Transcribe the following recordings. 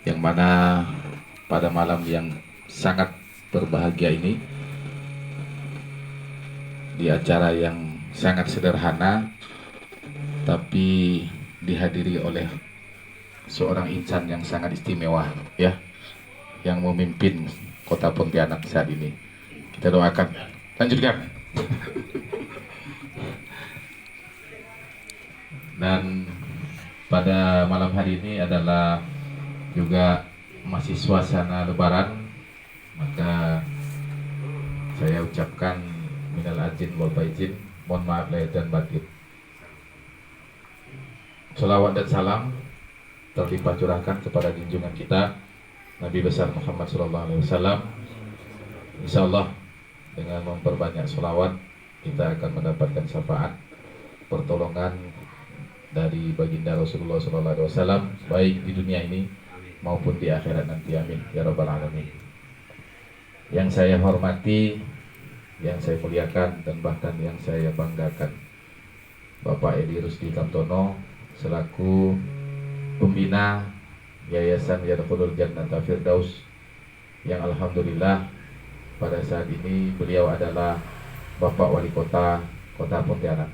Yang mana pada malam yang sangat berbahagia ini, di acara yang sangat sederhana tapi dihadiri oleh seorang insan yang sangat istimewa, ya, yang memimpin kota Pontianak saat ini. Kita doakan. Lanjutkan. Dan pada malam hari ini adalah juga masih suasana lebaran, maka saya ucapkan minal aidin wal faizin, mohon maaf lahir dan batin. Salawat dan salam terlimpah curahkan kepada junjungan kita Nabi besar Muhammad SAW. Insya Allah dengan memperbanyak salawat kita akan mendapatkan syafaat pertolongan dari baginda Rasulullah SAW, baik di dunia ini maupun di akhirat nanti. Amin ya rabbal alamin. Yang saya hormati, yang saya muliakan, dan bahkan yang saya banggakan, Bapak Edi Rusdi Kamtono selaku pembina Yayasan Yadkhulul Jannata Firdaus, yang alhamdulillah pada saat ini beliau adalah Bapak Wali Kota Kota Pontianak.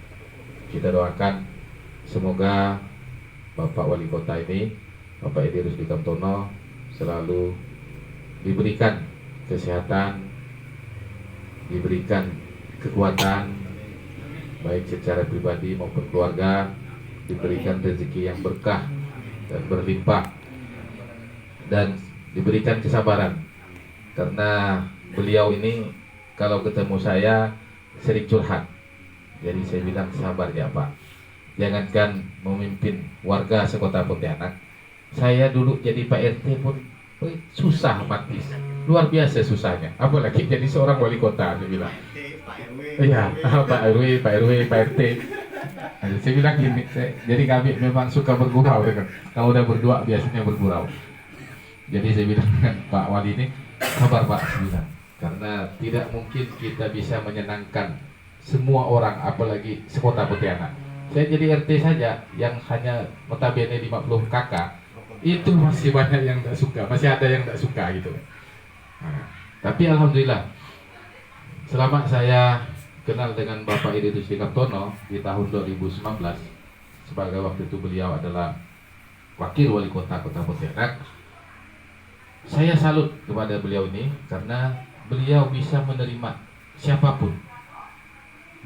Kita doakan semoga Bapak Wali Kota ini, Bapak Edi Rusdi Kamtono, selalu diberikan kesehatan, diberikan kekuatan baik secara pribadi maupun keluarga, diberikan rezeki yang berkah dan berlimpah, dan diberikan kesabaran. Karena beliau ini kalau ketemu saya sering curhat, jadi saya bilang sabar ya Pak, jangankan memimpin warga sekota Pontianak, saya dulu jadi Pak RT pun susah mati, luar biasa susahnya, apalagi jadi seorang wali kota. Saya bilang iya, Pak RW, Pak RW, Pak RT. Saya bilang gini, jadi kami memang suka bergurau kan. Kalau udah berdua biasanya bergurau. Jadi saya bilang Pak Wali ini sabar Pak, saya bilang, karena tidak mungkin kita bisa menyenangkan semua orang, apalagi sekota Pontianak. Saya jadi RT saja yang hanya notabene 50 kakak, itu masih banyak yang tidak suka, masih ada yang tidak suka gitu. Nah, tapi alhamdulillah selama saya kenal dengan Bapak Edi Rusdi Kamtono di tahun 2019, sebagai waktu itu beliau adalah wakil wali kota Kota Pontianak, saya salut kepada beliau ini karena beliau bisa menerima siapapun.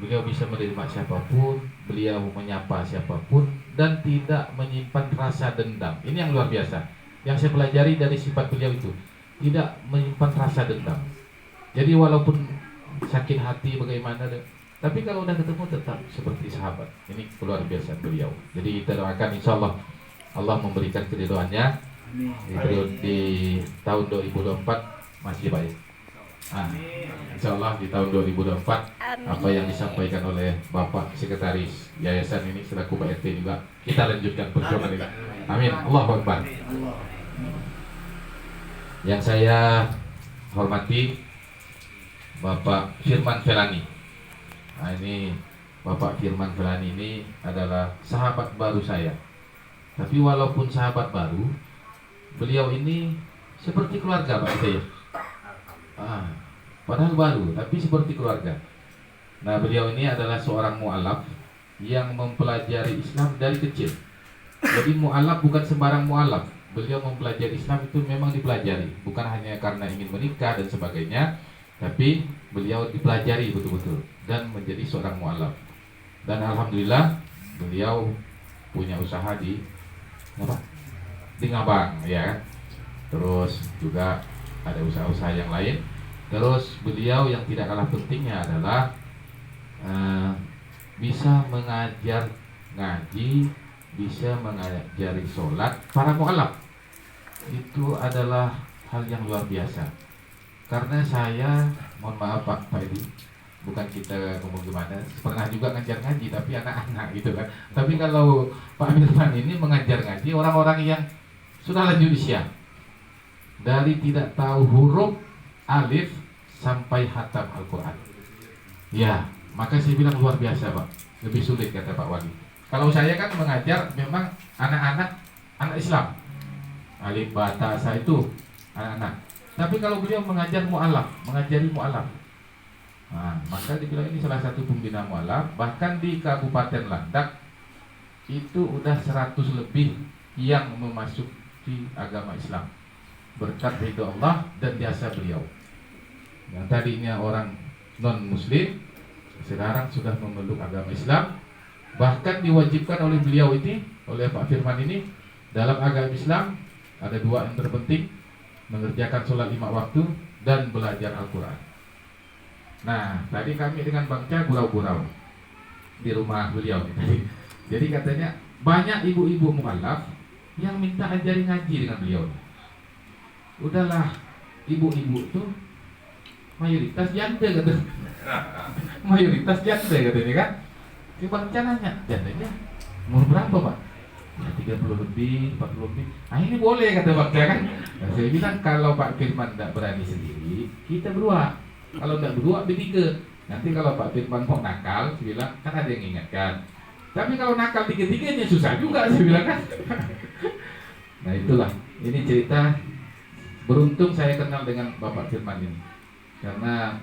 Beliau bisa menerima siapapun, beliau menyapa siapapun, dan tidak menyimpan rasa dendam. Ini yang luar biasa. Yang saya pelajari dari sifat beliau itu, tidak menyimpan rasa dendam. Jadi walaupun sakit hati bagaimana, tapi kalau udah ketemu tetap seperti sahabat. Ini luar biasa beliau. Jadi kita doakan insya Allah Allah memberikan keridhoannya di tahun 2024 masih baik. Insya Allah di tahun 2024 apa yang disampaikan oleh Bapak Sekretaris Yayasan ini selaku Pak RT juga kita lanjutkan perjuangan ini. Amin. Allahu Akbar. Yang saya hormati Bapak Firman Felani. Nah, ini Bapak Firman Felani ini adalah sahabat baru saya. Tapi walaupun sahabat baru, beliau ini seperti keluarga Pak RT. Padahal baru, tapi seperti keluarga. Nah, beliau ini adalah seorang mu'alaf yang mempelajari Islam dari kecil. Jadi mu'alaf bukan sembarang mu'alaf. Beliau mempelajari Islam itu memang dipelajari, bukan hanya karena ingin menikah dan sebagainya, tapi beliau dipelajari betul-betul dan menjadi seorang mu'alaf. Dan alhamdulillah beliau punya usaha di Ngabang, ya. Terus juga ada usaha-usaha yang lain. Terus beliau yang tidak kalah pentingnya adalah bisa mengajar ngaji, bisa mengajari sholat para mu'alaf. Itu adalah hal yang luar biasa. Karena saya, mohon maaf Pak Edi, bukan kita ngomong gimana, pernah juga ngajar ngaji tapi anak-anak gitu kan. Tapi kalau Pak Firman ini mengajar ngaji orang-orang yang sudah lanjut usia, dari tidak tahu huruf alif sampai hatam Al-Quran. Ya, maka saya bilang luar biasa Pak. Lebih sulit kata Pak Wali. Kalau saya kan mengajar memang anak-anak anak Islam. alif bata sa itu anak-anak. Tapi kalau beliau mengajar mu'alaf, mengajari mu'alaf, nah, maka dibilang ini salah satu pembina mu'alaf. Bahkan di Kabupaten Landak itu udah 100 lebih yang memasuki agama Islam berkat ridho Allah dan jasa beliau. Yang tadinya orang non muslim sekarang sudah memeluk agama Islam. Bahkan diwajibkan oleh beliau ini, oleh Pak Firman ini, dalam agama Islam ada 2 yang terpenting: mengerjakan sholat 5 waktu dan belajar Al-Quran. Nah, tadi kami dengan Bang Ca gurau-gurau di rumah beliau nih. Jadi katanya banyak ibu-ibu mu'alaf yang minta ajarin ngaji dengan beliau. Udahlah, ibu-ibu tuh mayoritas janda kata. Mayoritas janda katanya kan. Si Bang Ca nanya, jandanya umur berapa Pak? Ya 30 lebih, 40 lebih. Nah ini boleh kata Bang Ca kan. Nah, saya bilang kalau Pak Firman tidak berani sendiri, kita berdua. Kalau tidak berdua, bertiga. Nanti kalau Pak Firman mau nakal, saya bilang kan ada yang ingatkan. Tapi kalau nakal tiga-tiganya susah juga, saya bilang kan. Nah itulah, ini cerita. Beruntung saya kenal dengan Bapak Firman ini, karena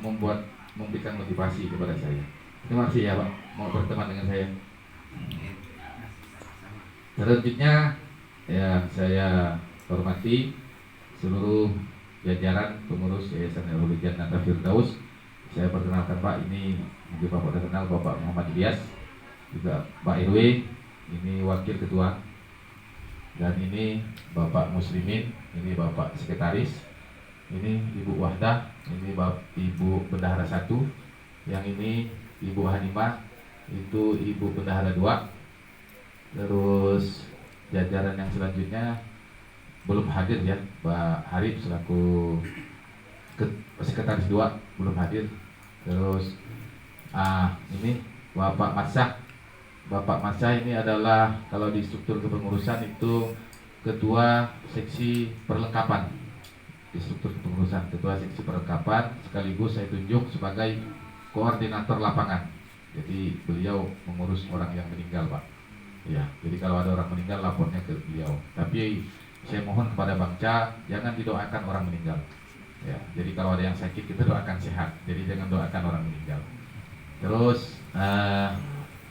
memberikan motivasi kepada saya. Terima kasih ya Pak, mau berteman dengan saya. Selanjutnya yang saya hormati seluruh jajaran pengurus Yayasan Nurul Jannah Firdaus. Saya perkenalkan Pak, ini mungkin Bapak sudah kenal, Bapak Muhammad Ilyas, juga Pak RW, ini wakil ketua, dan ini Bapak Muslimin, ini Bapak sekretaris, ini Ibu Wahdah, ini Ibu Bendahara 1, yang ini Ibu Hanimah, itu Ibu Bendahara 2. Terus jajaran yang selanjutnya belum hadir ya, Pak Harif selaku sekretaris 2 belum hadir. Terus ini Bapak Matsah. Bapak Matsah ini adalah kalau di struktur kepengurusan itu ketua seksi perlengkapan. Di struktur kepengurusan ketua seksi perlengkapan, sekaligus saya tunjuk sebagai koordinator lapangan. Jadi beliau mengurus orang yang meninggal Pak. Ya, jadi kalau ada orang meninggal lapornya ke beliau. Tapi saya mohon kepada Bang Ca, jangan didoakan orang meninggal. Ya, jadi kalau ada yang sakit kita doakan sehat. Jadi jangan doakan orang meninggal. Terus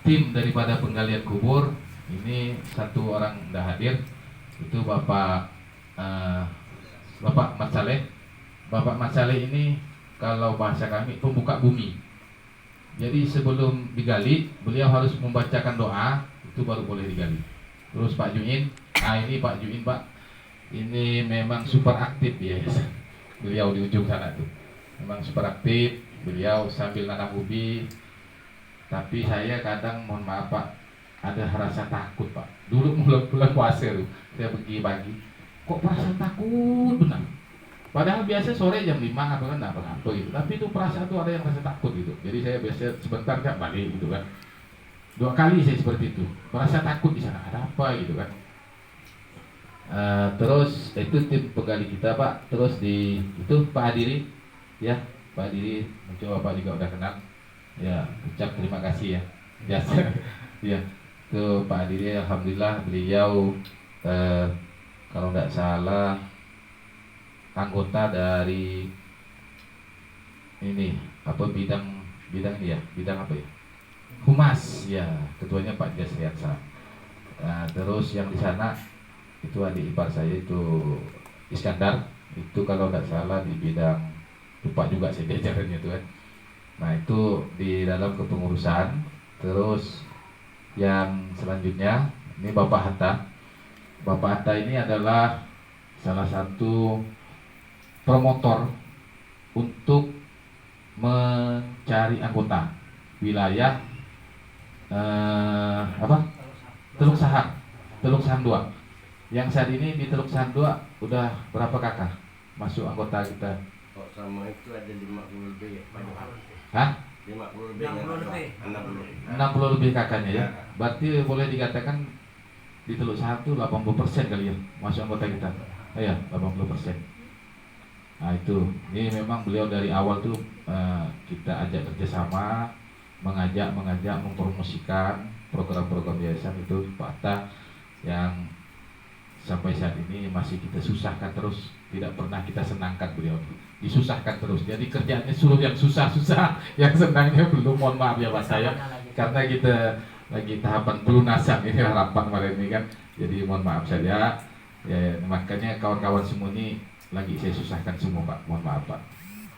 tim daripada penggalian kubur ini 1 orang sudah hadir. Itu Bapak Mat Saleh. Bapak Mat Saleh ini kalau bahasa kami pembuka bumi. Jadi sebelum digali beliau harus membacakan doa, itu baru boleh digali. Terus Pak Juin, ini Pak Juin Pak, ini memang super aktif ya. Beliau di ujung sana tuh, memang super aktif. Beliau sambil nanam ubi. Tapi saya kadang mohon maaf Pak, ada rasa takut Pak. Dulu mulai bulan puasa tuh, saya pergi pagi, kok perasaan takut benar. Padahal biasa sore jam 5 atau kan apa-apa gitu. Tapi itu perasaan tuh ada yang rasa takut gitu. Jadi saya biasa sebentar kan balik gitu kan. 2 kali saya seperti itu, merasa takut di sana ada apa gitu kan. Terus itu tim penggali kita Pak. Terus di itu Pak Adiri ya, Pak Adiri mencoba Pak juga udah kenal ya, ucap terima kasih ya biasa ya. Tuh Pak Adiri, alhamdulillah beliau kalau nggak salah anggota dari ini apa bidang ini ya, bidang apa ya, Humas ya, ketuanya Pak Jasriansa. Nah, terus yang di sana itu adik ipar saya itu Iskandar, itu kalau nggak salah di bidang, lupa juga saya diajarannya itu kan. Nah itu di dalam kepengurusan. Terus yang selanjutnya ini Bapak Hatta. Bapak Hatta ini adalah salah satu promotor untuk mencari anggota wilayah Teluk Sahang 2. Yang saat ini di Teluk Sahang 2 udah berapa kakak masuk anggota kita? Kok sama itu ada 50 lebih ya? Hah? 50 lebih, 60 lebih kakaknya ya. Berarti boleh dikatakan di Teluk Sahang itu 80% kali ya masuk anggota kita. Ya, 80%. Nah itu, ini memang beliau dari awal tuh kita ajak kerjasama, mengajak mempromosikan program-program yayasan itu Pak Atta yang sampai saat ini masih kita susahkan terus, tidak pernah kita senangkan beliau, disusahkan terus. Jadi kerjaannya suruh yang susah-susah, yang senangnya belum. Mohon maaf ya Pak saya, karena kita lagi tahapan pelunasan ini harapan kemarin ini kan. Jadi mohon maaf saja. Ya, makanya kawan-kawan semua ini lagi saya susahkan semua Pak, mohon maaf Pak.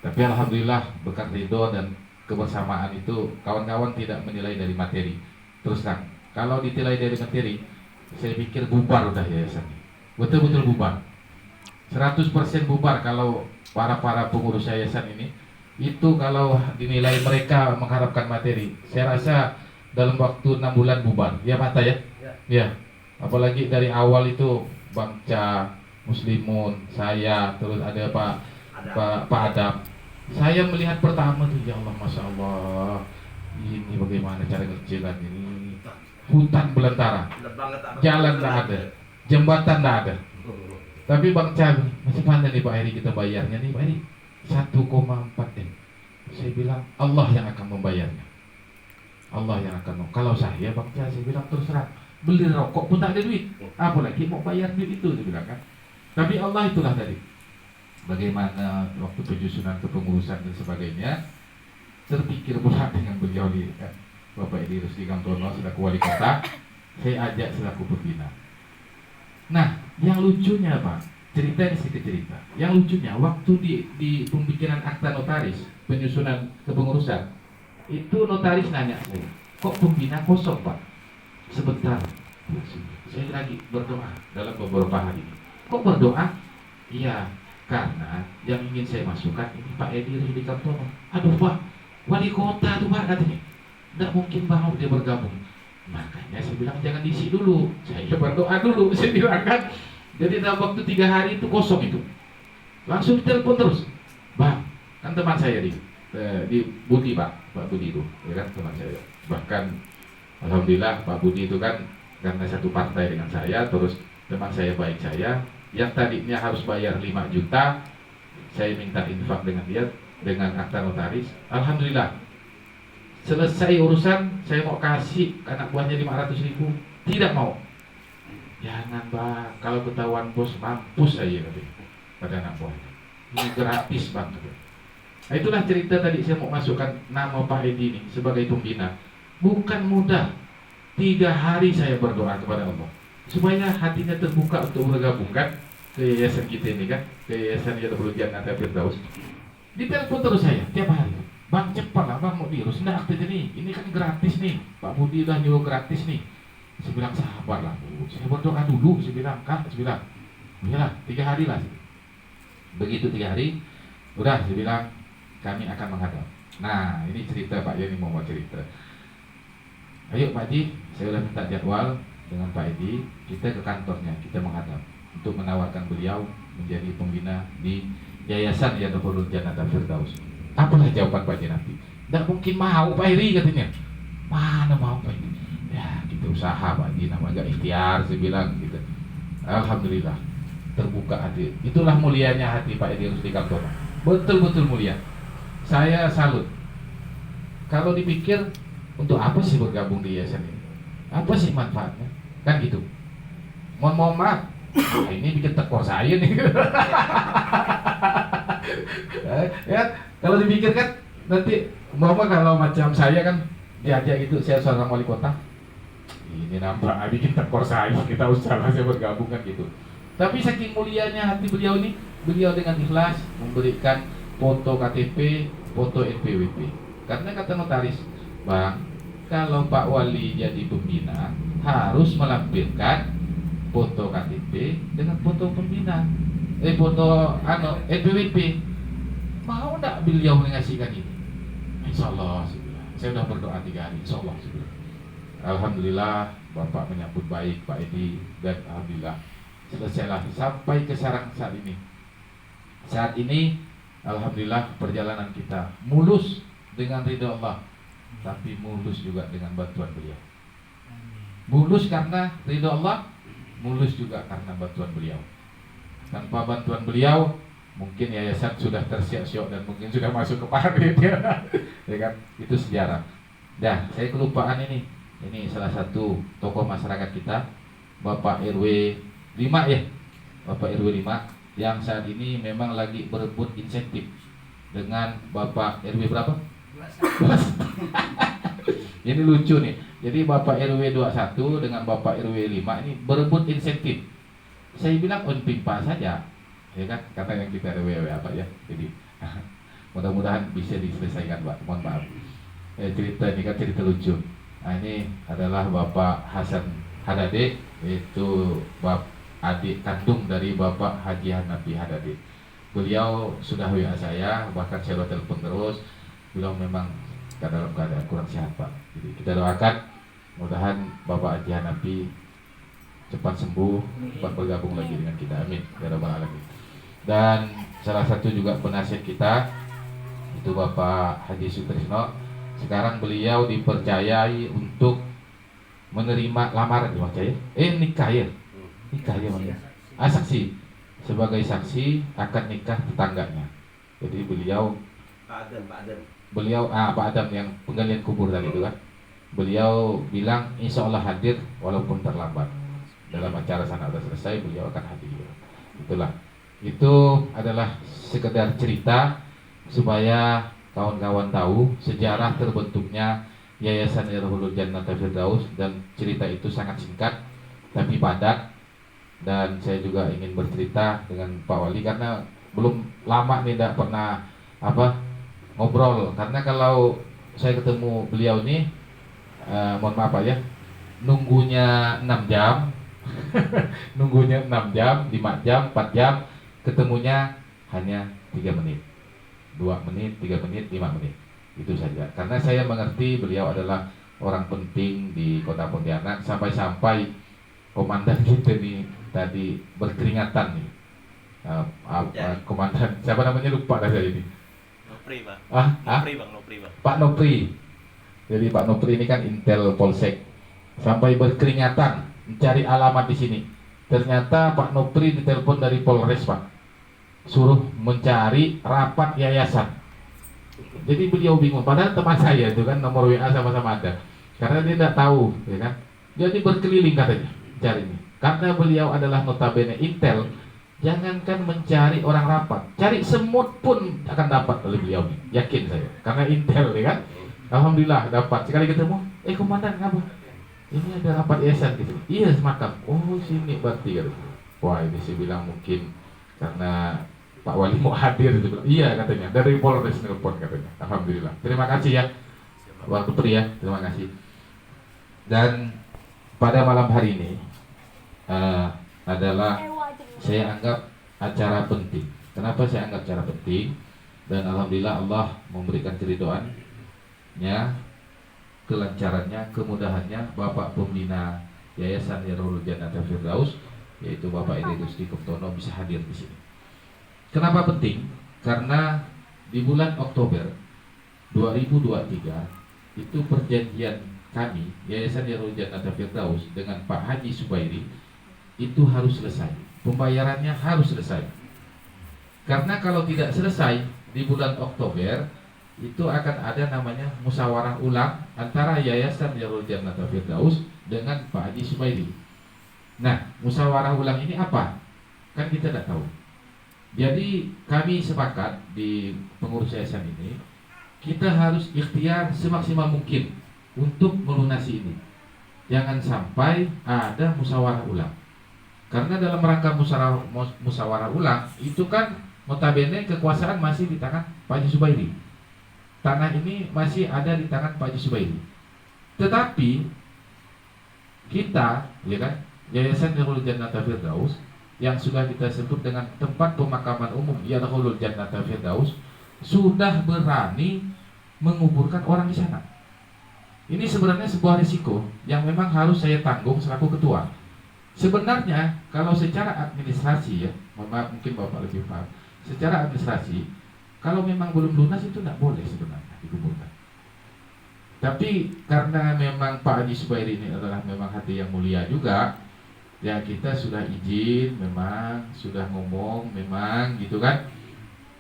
Tapi alhamdulillah berkat ridho dan kebersamaan itu kawan-kawan tidak menilai dari materi. Terus terang, kalau ditilai dari materi, saya pikir bubar udah yayasan ini. Betul-betul bubar. 100% bubar kalau para pengurus yayasan ini. Itu kalau dinilai mereka mengharapkan materi, saya rasa dalam waktu 6 bulan bubar. Ya Pak ya? Ya. Apalagi dari awal itu Bang Ca, Muslimun, saya, terus ada Pak Adam. Saya melihat pertama tuh, ya Allah, Masya Allah, ini bagaimana cara kecilan ini. Hutan belantara, jalan tidak ada, jembatan tidak ada. Tapi Bang Cabi, masih pandai nih Pak Heri kita bayarnya nih Pak Heri 1,4 M. Saya bilang Allah yang akan membayarnya. Allah yang akan. Kalau saya Bang Cabi, saya bilang terus terang, beli rokok pun tak ada duit, apalagi mau bayar duit itu, saya bilang kan. Tapi Allah itulah tadi. Bagaimana waktu penyusunan kepengurusan dan sebagainya, terpikir pula dengan beliau di Bapak Edi Rusdi Kamtono selaku wali kota, saya ajak selaku pembina. Nah, yang lucunya Pak, cerita ini sedikit cerita. Yang lucunya waktu di pembikinan akta notaris, penyusunan kepengurusan, itu notaris nanya saya, kok pembina kosong Pak? Sebentar, saya lagi berdoa dalam beberapa hari. Kok berdoa? Iya, karena yang ingin saya masukkan ini Pak Edi Rusdi Kamtono. Aduh Pak, wali kota tuh Pak katanya, tidak mungkin mau dia bergabung. Makanya saya bilang jangan diisi dulu, saya berdoa dulu, saya bilang kan. Jadi dalam waktu 3 hari itu kosong itu, langsung telepon terus, Bang, kan teman saya di Budi Pak Budi itu, ya kan teman saya. Bahkan alhamdulillah Pak Budi itu kan karena satu partai dengan saya, terus teman saya baik saya, yang tadinya harus bayar 5 juta, saya minta infak dengan dia dengan akta notaris, alhamdulillah. Selesai urusan, saya mau kasih anak buahnya 500.000, tidak mau. Jangan Bang, kalau ketahuan bos mampus saya pada anak buahnya. Ini gratis Bang. Nah, itulah cerita tadi saya mau masukkan nama Pak Edi ini sebagai pembina. Bukan mudah. 3 hari saya berdoa kepada Allah supaya hatinya terbuka untuk bergabung kan ke yayasan kita ini kan, ke yayasan Yayasan Jannah Firdaus. Ditelepon terus saya tiap hari. Bang cepat lah Bang, mau diurus enggak akte ini kan gratis nih, Pak Budi udah nyuruh gratis nih. Saya bilang sabar lah Bu, saya berdoa dulu, saya bilang Kak, saya bilang iyalah 3 hari lah. Begitu 3 hari, udah saya bilang kami akan menghadap. Nah ini cerita Pak Yani mau cerita. Ayo Pak Haji, saya udah minta jadwal dengan Pak Edi, kita ke kantornya, kita menghadap untuk menawarkan beliau menjadi pembina di Yayasan Yayasan Jannah Firdaus. Apalah jawaban Pak Haji nanti? Tidak mungkin mau Pak Heri katanya. Mana mau Pak Heri? Ya kita usaha Pak Haji, namanya ikhtiar, saya bilang gitu. Alhamdulillah terbuka hati. Itulah mulianya hati Pak Edi Rusdi Kamtono. Betul-betul mulia. Saya salut. Kalau dipikir untuk apa sih bergabung di yayasan ini? Apa sih manfaatnya? Kan gitu. Mohon maaf, ini bikin tekor saya nih. Ya, kalau dipikirkan nanti Bapak kalau macam saya kan diajak gitu, saya seorang wali kota. Ini nambah bikin tekor saya, kita usaha saya bergabung kan gitu. Tapi saking mulianya hati beliau ini, beliau dengan ikhlas memberikan foto KTP, foto NPWP. Karena kata notaris, Bang, kalau Pak Wali jadi pembina harus melampirkan foto KTP dengan foto pembina, foto NPWP. Mau enggak beliau mengasihkan ini? Insya Allah, saya sudah berdoa 3 hari, insya Allah. Alhamdulillah, Bapak menyambut baik Pak Edi dan alhamdulillah selesailah sampai ke sarang saat ini. Saat ini, alhamdulillah perjalanan kita mulus dengan ridha Allah, tapi mulus juga dengan bantuan beliau. Mulus karena ridha Allah, mulus juga karena bantuan beliau. Tanpa bantuan beliau, mungkin yayasan sudah tersiok-siok dan mungkin sudah masuk ke parit ya. Ya kan? Itu sejarah. Dah, saya kelupaan ini. Ini salah satu tokoh masyarakat kita, Bapak RW 5 ya, Bapak RW 5 yang saat ini memang lagi berebut insentif dengan Bapak RW berapa? Ini lucu nih. Jadi Bapak RW 21 dengan Bapak RW 5 ini berebut insentif. Saya bilang unpimpa saja, ya kan? Kata yang kita RW apa ya. Jadi mudah-mudahan bisa diselesaikan, Pak. Mohon maaf. Cerita ini kan cerita lucu. Nah, ini adalah Bapak Hasan Hadade, yaitu adik kandung dari Bapak Haji Hanafi Hadade. Beliau sudah WA saya, bahkan saya telepon terus. Beliau memang dalam keadaan kurang sehat, Pak. Jadi kita doakan mudahan Bapak Haji Hanafi cepat sembuh, cepat bergabung lagi dengan kita. Amin ya rabbal alamin. Dan salah satu juga penasihat kita itu Bapak Haji Sutrisno. Sekarang beliau dipercayai untuk menerima lamaran, dipercaya nikah ya, nikah ya, saksi, sebagai saksi akan nikah tetangganya. Jadi beliau Pak Adam. Pak Adam yang penggalian kubur tadi itu kan, beliau bilang insya Allah hadir walaupun terlambat. Dalam acara sana sudah selesai, beliau akan hadir. Itulah, itu adalah sekedar cerita supaya kawan-kawan tahu sejarah terbentuknya Yayasan Irhulul Jannata Firdaus, dan cerita itu sangat singkat tapi padat. Dan saya juga ingin bercerita dengan Pak Wali karena belum lama nih tidak pernah ngobrol. Karena kalau saya ketemu beliau nih mohon maaf ya, nunggunya 6 jam nunggunya 6 jam, 5 jam, 4 jam, ketemunya hanya 3 menit, 2 menit, 3 menit, 5 menit, itu saja. Karena saya mengerti beliau adalah orang penting di Kota Pontianak, sampai-sampai komandan kita nih tadi berkeringatan nih. Komandan siapa namanya, lupa dah saya ini. Nopri, Pak. Nopri, Bang. Pak Nopri. Jadi Pak Nopri ini kan Intel Polsek, sampai berkeringatan mencari alamat di sini. Ternyata Pak Nopri ditelepon dari Polres, Pak, suruh mencari rapat yayasan. Jadi beliau bingung, padahal teman saya itu kan nomor WA sama-sama ada, karena dia tidak tahu, ya kan. Jadi berkeliling katanya cari ini. Karena beliau adalah notabene Intel, jangankan mencari orang rapat, cari semut pun akan dapat oleh beliau nih, yakin saya. Karena Intel, ya kan. Alhamdulillah dapat. Sekali ketemu, komandan ngapa? Ini ada rapat yayasan gitu. Iya, semakam. Oh, sini berarti gitu. Wah, ini saya bilang mungkin karena Pak Wali mau hadir gitu. Iya katanya, dari Polres nelpon katanya. Alhamdulillah. Terima kasih ya Waktu Pria, terima kasih. Dan pada malam hari ini adalah saya anggap acara penting. Kenapa saya anggap acara penting? Dan alhamdulillah Allah memberikan keridoannya, kelancarannya, kemudahannya Bapak Pembina Yayasan Irhulul Jannata Firdaus, yaitu Bapak Edi Gusti Kuptono, bisa hadir di sini. Kenapa penting? Karena di bulan Oktober 2023 itu perjanjian kami Yayasan Irhulul Jannata Firdaus dengan Pak Haji Subairi itu harus selesai. Pembayarannya harus selesai. Karena kalau tidak selesai di bulan Oktober, itu akan ada namanya musyawarah ulang antara Yayasan Irhulul Jannata Firdaus dengan Pak Haji Subairi. Nah, musyawarah ulang ini apa? Kan kita tidak tahu. Jadi kami sepakat di pengurus yayasan ini, kita harus ikhtiar semaksimal mungkin untuk melunasi ini. Jangan sampai ada musyawarah ulang. Karena dalam rangka musyawarah ulang itu kan notabene kekuasaan masih di tangan Pak Haji Subairi. Tanah ini masih ada di tangan Pak Haji Subairi. Tetapi kita, ya kan, Yayasan Irhulul Jannata Firdaus yang sudah kita sebut dengan tempat pemakaman umum Irhulul Jannata Firdaus sudah berani menguburkan orang di sana. Ini sebenarnya sebuah risiko yang memang harus saya tanggung selaku ketua. Sebenarnya kalau secara administrasi ya, mohon maaf mungkin Bapak lebih paham. Secara administrasi, kalau memang belum lunas itu tidak boleh sebenarnya dikuburkan. Tapi karena memang Pak Haji Subairi ini adalah memang hati yang mulia juga, ya kita sudah izin, memang sudah ngomong, memang gitu kan.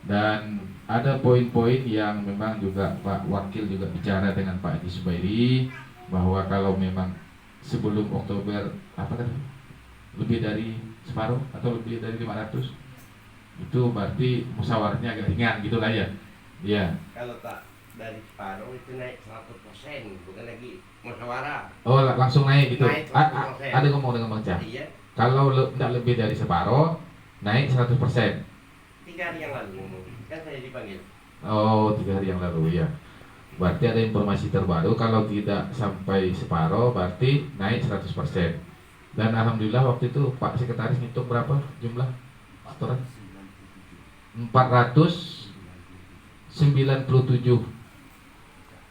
Dan ada poin-poin yang memang juga Pak Wakil juga bicara dengan Pak Haji Subairi, bahwa kalau memang sebelum Oktober lebih dari separuh atau lebih dari 500, itu berarti musyawarahnya agak ringan gitulah ya. Iya. Kalau tak dari separuh itu naik 100%, bukan lagi musyawarah. Oh, langsung naik gitu. Naik 100%. Ada ngomong dengan Bang Cah. Iya, Kalau tidak lebih dari separuh, naik 100%. 3 hari yang lalu ngomong. Kan saya dipanggil. Oh, 3 hari yang lalu ya. Berarti ada informasi terbaru, kalau tidak sampai separuh berarti naik 100%. Dan alhamdulillah waktu itu Pak Sekretaris ngitung berapa jumlah setoran? 497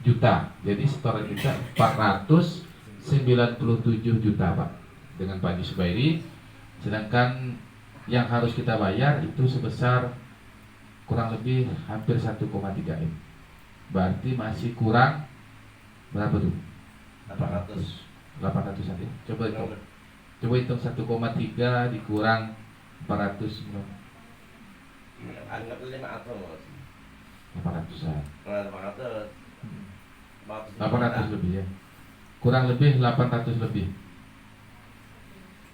juta. Jadi setoran kita 497 juta Pak, dengan Pak Haji Subairi. Sedangkan yang harus kita bayar itu sebesar kurang lebih hampir 1,3 M. Berarti masih kurang berapa tuh? 800 aja. Coba hitung. Coba hitung 1,3 dikurang 400 berapa? Anggap 500. 800-an. 800. 800 lebih ya. Kurang lebih 800 lebih.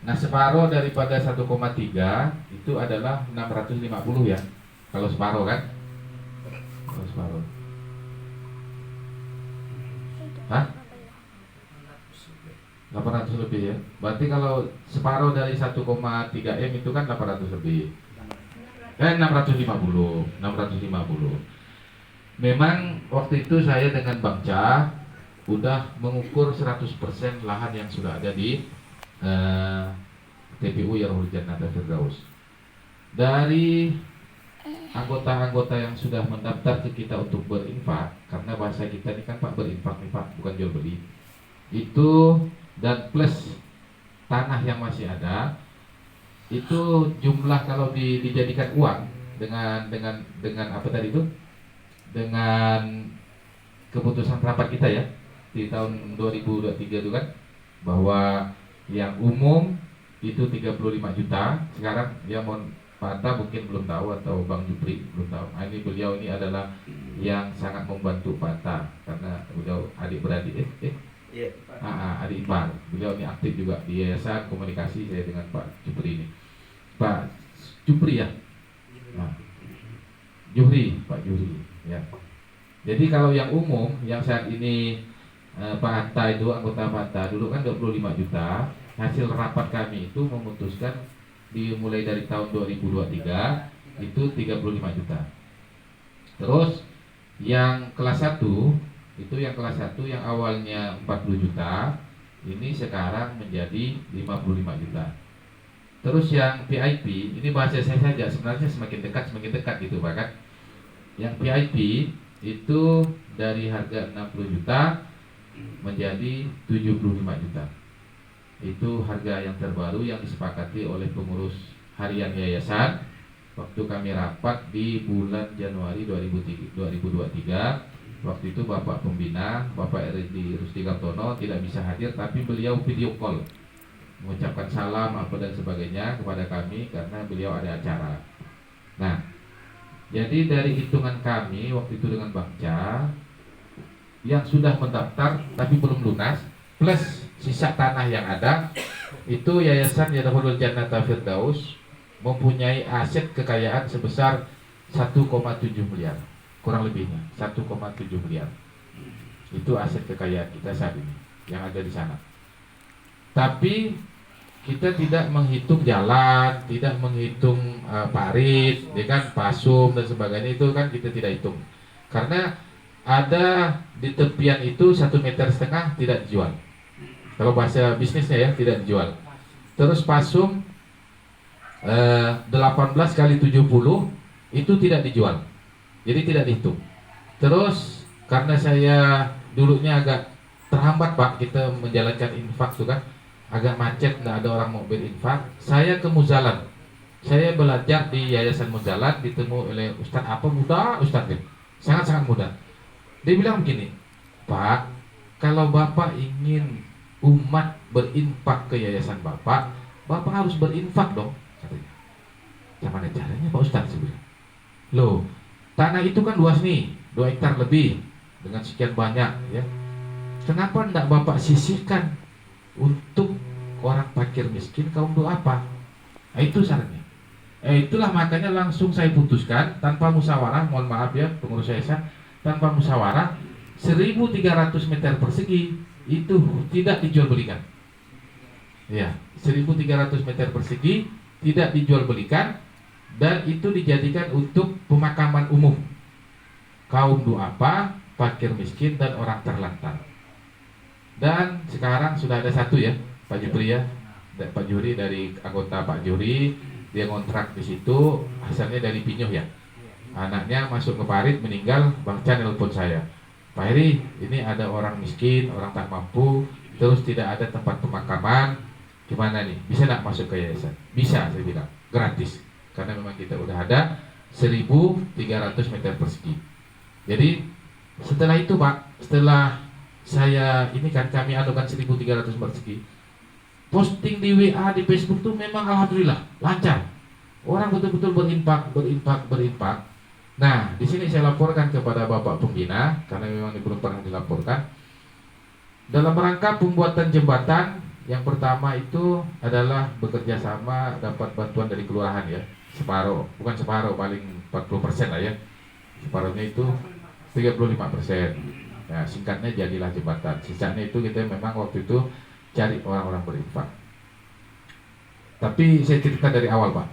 Nah, separuh daripada 1,3 itu adalah 650 ya. Kalau separuh kan? Kalau separuh. Hah? 800 lebih ya. Berarti kalau separuh dari 1,3 M itu kan 800 lebih. 650. Memang waktu itu saya dengan Bang Cah udah mengukur 100% lahan yang sudah ada di TPU Yarhul Jannata Firdaus. Dari anggota-anggota yang sudah mendaftar ke kita untuk berinfak, karena bahasa kita ini kan Pak berinfak nih Pak, bukan jual beli. Itu dan plus tanah yang masih ada, itu jumlah kalau dijadikan uang dengan apa tadi itu? Dengan keputusan rapat kita ya di tahun 2023 itu kan, bahwa yang umum itu 35 juta. Sekarang ya mohon Pak Anta mungkin belum tahu atau Bang Jupri belum tahu. Nah, ini beliau ini adalah yang sangat membantu Pak Anta karena beliau adik beradik Iya, Pak. adik ipar. Beliau ini aktif juga di yayasan komunikasi saya dengan Pak Jupri ini. Pak Jupri ya. Nah, Pak Juhri ya. Jadi kalau yang umum yang saat ini Pak Anta itu anggota Pak Anta dulu kan 25 juta. Hasil rapat kami itu memutuskan dimulai dari tahun 2023 itu 35 juta. Terus yang kelas 1 itu yang awalnya 40 juta ini sekarang menjadi 55 juta. Terus yang VIP ini bahasa saya saja, sebenarnya semakin dekat gitu Pak kan. Yang VIP itu dari harga 60 juta menjadi 75 juta. Itu harga yang terbaru yang disepakati oleh pengurus harian yayasan waktu kami rapat di bulan Januari 2023. Waktu itu Bapak Pembina, Bapak RD Rusdi Kartono tidak bisa hadir, tapi beliau video call mengucapkan salam apa dan sebagainya kepada kami karena beliau ada acara. Nah, jadi dari hitungan kami waktu itu dengan Bang Cah yang sudah mendaftar tapi belum lunas plus sisa tanah yang ada, itu Yayasan Yarhul Jannata Firdaus mempunyai aset kekayaan sebesar 1,7 miliar, kurang lebihnya 1,7 miliar. Itu aset kekayaan kita saat ini yang ada di sana. Tapi kita tidak menghitung jalan, tidak menghitung parit, ya kan, pasum dan sebagainya, itu kan kita tidak hitung. Karena ada di tepian itu 1,5 meter tidak dijual. Kalau bahasa bisnisnya ya, tidak dijual. Terus pasum 18 kali 70 itu tidak dijual. Jadi tidak dihitung. Terus karena saya dulunya agak terhambat Pak, kita menjalankan infak tuh kan, agak macet, nggak ada orang mau berinfak. Saya ke Muzalan. Saya belajar di Yayasan Muzalan, ditemu oleh Ustadz apa muda, Ustadz sangat-sangat muda. Dia bilang begini, Pak, kalau Bapak ingin umat berinfak ke yayasan Bapak harus berinfak dong, katanya. Gimana caranya Pak Ustadz sebenarnya? Loh, tanah itu kan luas nih, 2 hektar lebih dengan sekian banyak ya. Kenapa enggak Bapak sisihkan untuk orang fakir miskin, kaum duafa? Nah, itu syaratnya. Itulah makanya langsung saya putuskan tanpa musyawarah, mohon maaf ya pengurus yayasan, tanpa musyawarah 1.300 meter persegi itu tidak dijual belikan. Ya, 1.300 meter persegi tidak dijual belikan dan itu dijadikan untuk pemakaman umum kaum duafa, fakir miskin dan orang terlantar. Dan sekarang sudah ada satu ya, Pak Jupri ya, Pak Juri dari anggota Pak Juri, dia ngontrak di situ, asalnya dari Pinyoh ya. Anaknya masuk ke Parit meninggal, Bang Chan nelpon saya. Pak Heri, ini ada orang miskin, orang tak mampu, terus tidak ada tempat pemakaman, gimana nih? Bisa nggak masuk ke yayasan? Bisa, saya bilang, gratis. Karena memang kita udah ada 1.300 meter persegi. Jadi setelah itu Pak, setelah saya ini kan kami adukan 1.300 persegi, posting di WA, di Facebook tuh memang alhamdulillah lancar. Orang betul-betul berimpak. Nah, di sini saya laporkan kepada Bapak Pembina karena memang belum pernah dilaporkan. Dalam rangka pembuatan jembatan, yang pertama itu adalah bekerja sama dapat bantuan dari kelurahan ya. Separuh, bukan separuh, paling 40% lah ya. Separuhnya itu 35%. Nah, singkatnya jadilah jembatan. Sisanya itu kita memang waktu itu cari orang-orang berinfak. Tapi saya ceritakan dari awal Pak.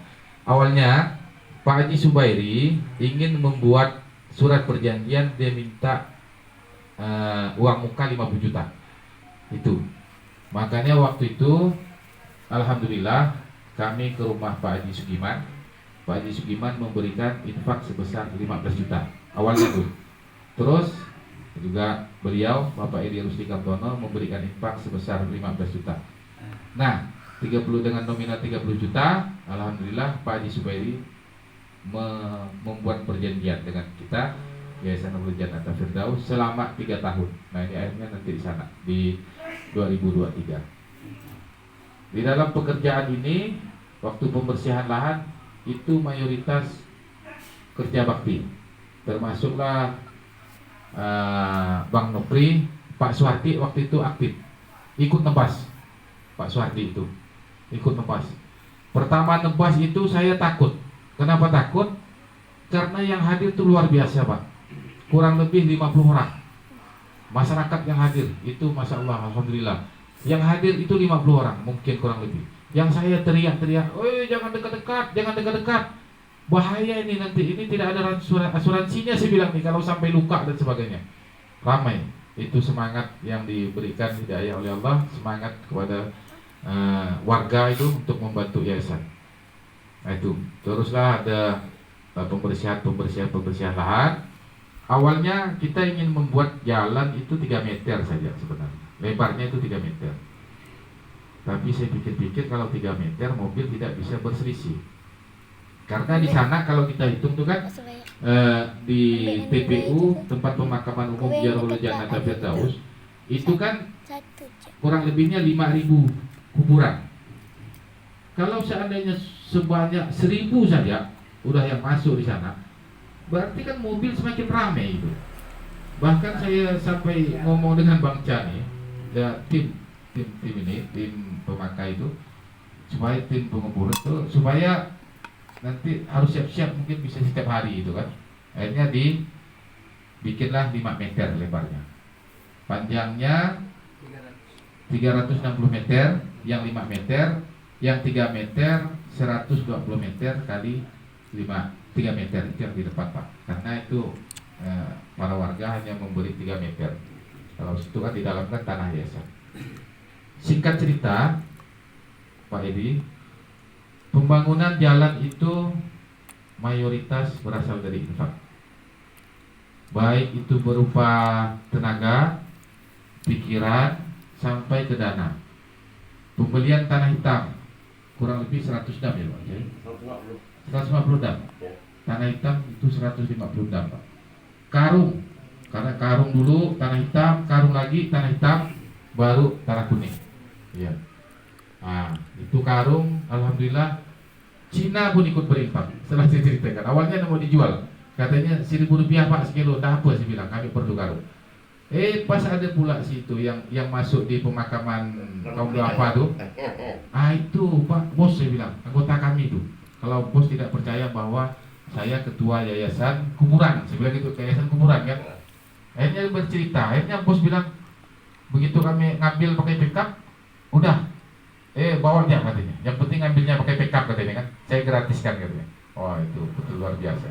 Awalnya Pak Haji Subairi ingin membuat surat perjanjian, dia minta uang muka 50 juta. Itu. Makanya waktu itu alhamdulillah kami ke rumah Pak Haji Sugiman. Pak Haji Sugiman memberikan infak sebesar 15 juta. Awalnya tuh. Terus juga beliau Bapak Edi Rusdi Kamtono memberikan infak sebesar 15 juta. Nah, 30 dengan nominal 30 juta, alhamdulillah Pak Haji Subairi membuat perjanjian dengan kita Yayasan Nurul Jannah Firdaus selama 3 tahun. Nah, ini akhirnya nanti di sana di 2023. Di dalam pekerjaan ini, waktu pembersihan lahan itu mayoritas kerja bakti, termasuklah Bang Nopri, Pak Suhardi waktu itu aktif, ikut nebas. Pak Suhardi itu ikut nebas. Pertama nebas itu saya takut. Kenapa takut? Karena yang hadir itu luar biasa Pak. Kurang lebih 50 orang masyarakat yang hadir. Itu Masya Allah, alhamdulillah. Yang hadir itu 50 orang, mungkin kurang lebih. Yang saya teriak-teriak, "Oi, jangan dekat-dekat, jangan dekat-dekat. Bahaya ini nanti, ini tidak ada asuransinya," saya bilang nih, kalau sampai luka dan sebagainya. Ramai. Itu semangat yang diberikan hidayah oleh Allah, semangat kepada warga itu untuk membantu yayasan. Nah itu, teruslah ada pembersihan lahan. Awalnya kita ingin membuat jalan itu 3 meter saja sebenarnya. Lebarnya itu 3 meter. Tapi saya pikir-pikir kalau 3 meter mobil tidak bisa berselisih. Karena di sana kalau kita hitung tuh kan di TPU tempat pemakaman umum Jarul Jannah Firdaus itu kan kurang lebihnya 5.000 kuburan. Kalau seandainya sebanyak 1.000 saja udah yang masuk di sana, berarti kan mobil semakin ramai itu. Bahkan saya sampai ngomong dengan Bang Chan ya, tim pemakai itu, supaya tim pengepul itu supaya nanti harus siap-siap mungkin bisa setiap hari itu kan. Akhirnya dibikinlah 5 meter lebarnya, panjangnya 360 meter, yang 5 meter, yang 3 meter 120 meter kali 3 meter itu yang di depan Pak. Karena itu para warga hanya memberi 3 meter. Kalau situ kan di dalam kan tanah yayasan. Singkat cerita Pak Edi, pembangunan jalan itu mayoritas berasal dari infak. Baik itu berupa tenaga, pikiran, sampai ke dana. Pembelian tanah hitam kurang lebih 100 dam ya Pak. 150 dam. Tanah hitam itu 150 dam Pak. Karung, karena karung dulu tanah hitam, karung lagi tanah hitam, baru tanah kuning. Ya. Nah, itu karung, alhamdulillah Cina pun ikut berinfak. Setelah saya ceritakan, awalnya mau dijual, katanya 1.000 rupiah Pak sekilo. Dah apa saya bilang, kami perlu karung. Pas ada pula situ yang masuk di pemakaman kaum duafa tuh. Itu Pak Bos, saya bilang, anggota kami tuh. Kalau bos tidak percaya bahwa saya ketua yayasan kuburan, saya bilang gitu, yayasan kuburan kan. Akhirnya bercerita, akhirnya bos bilang, begitu kami ngambil pakai pickup, udah, bawa aja katanya. Yang penting ngambilnya pakai pickup katanya kan, saya gratiskan katanya. Wah itu betul luar biasa.